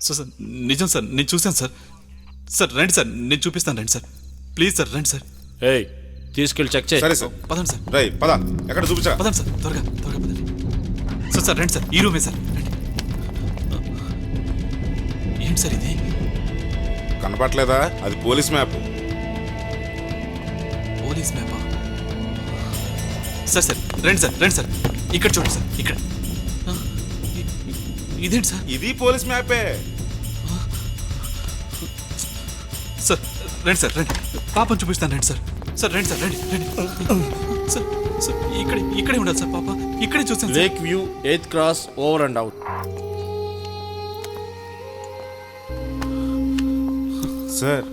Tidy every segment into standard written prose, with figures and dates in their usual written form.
Sir sir నిజం sir, నేను చూశాను సార్. సార్ రండి సార్, నేను చూపిస్తాను, రండి సార్. ప్లీజ్ సార్, రండి సార్. ఏయ్ తీసుకెళ్ళి చెక్ చేయి. సరే సార్. పదండి సార్, రై పద, ఎక్కడ చూపించా. పదండి సార్, త్వరగా త్వరగా పదండి. సార్ సార్ రండి సార్, ఈ రూమే సార్, రండి. ఏంటి సార్ ఇది? కనపట్లేదా? అది పోలీస్ మ్యాప్. పోలీస్ మ్యాపా? సార్ సార్ రండి సార్, రండి సార్, ఇక్కడ చూడండి సార్, ఇక్కడ. ఆ, ఇదేంటి సార్? ఇది పోలీస్ మ్యాపే. సార్ రండి సార్, రండి, పాపం చూపిస్తాను, రండి సార్. సార్ రండి సార్, రండి రండి. సార్ సార్ ఇక్కడే ఉండాలి సార్, పాప ఇక్కడే చూస్తాను sir. Lake view 8th cross over and out. Sir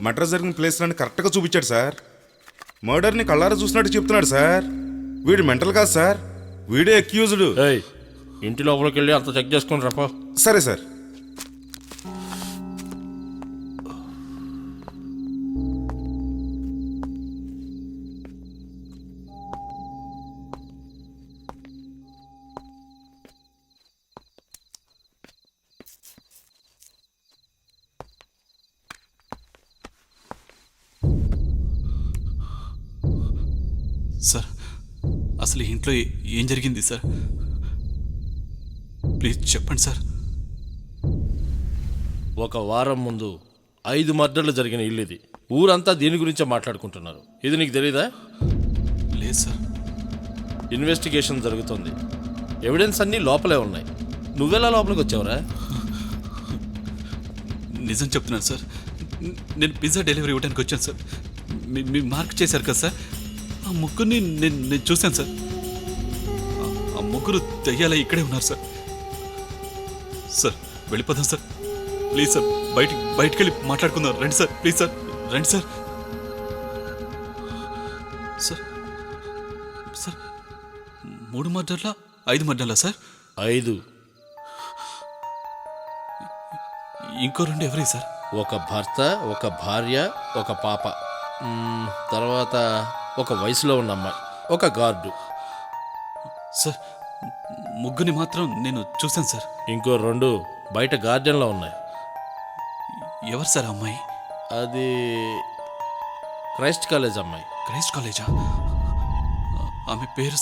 murder జరిగిన ప్లేస్ అని కరెక్ట్గా చూపించాడు సార్. మర్డర్ని కళ్ళారా చూసినట్టు చెప్తున్నాడు సార్. వీడు మెంటల్ కాదు సార్, వీడే అక్యూజ్డ్. ఏయ్ ఇంటి లోపలికి వెళ్ళి అంత చెక్ చేసుకుని రాపో. సరే సార్. సార్ అసలు ఈ ఇంట్లో ఏం జరిగింది సార్? ప్లీజ్ చెప్పండి సార్. ఒక వారం ముందు 5 మర్డర్లు జరిగిన ఇల్లు ఇది. ఊరంతా దీని గురించే మాట్లాడుకుంటున్నారు. ఇది నీకు తెలీదా? లేదు సార్. ఇన్వెస్టిగేషన్ జరుగుతుంది. ఎవిడెన్స్ అన్నీ లోపలే ఉన్నాయి. నువ్వెలా లోపలికి వచ్చావురా? నిజం చెప్తున్నాను సార్, నేను పిజ్జా డెలివరీ ఇవ్వడానికి వచ్చాను సార్. మీరు మార్క్ చేశారు కదా సార్, ఆ ముగ్గురిని నేను చూశాను సార్. ఆ ముగ్గురు దయ్యాల ఇక్కడే ఉన్నారు సార్. సార్ వెళ్ళిపోదాం సార్, ప్లీజ్ సార్. బయటికి వెళ్ళి మాట్లాడుకుందాం, రండి సార్, ప్లీజ్ సార్, రండి సార్. సార్ సార్ 3 మర్డర్లా 5 మర్డర్లా సార్? 5. ఇంకో 2 ఎవరే సార్? ఒక భర్త, ఒక భార్య, ఒక పాప, తర్వాత ఒక వయసులో ఉన్న అమ్మాయి, ఒక గార్డు. సార్ ముగ్గురిని మాత్రం నేను చూశాను సార్. ఇంకో 2 బయట గార్డెన్లో ఉన్నాయి. ఎవరు సార్ అమ్మాయి? అది క్రైస్ట్ కాలేజ్ అమ్మాయి. క్రైస్ట్ కాలేజా? ఆమె పేరు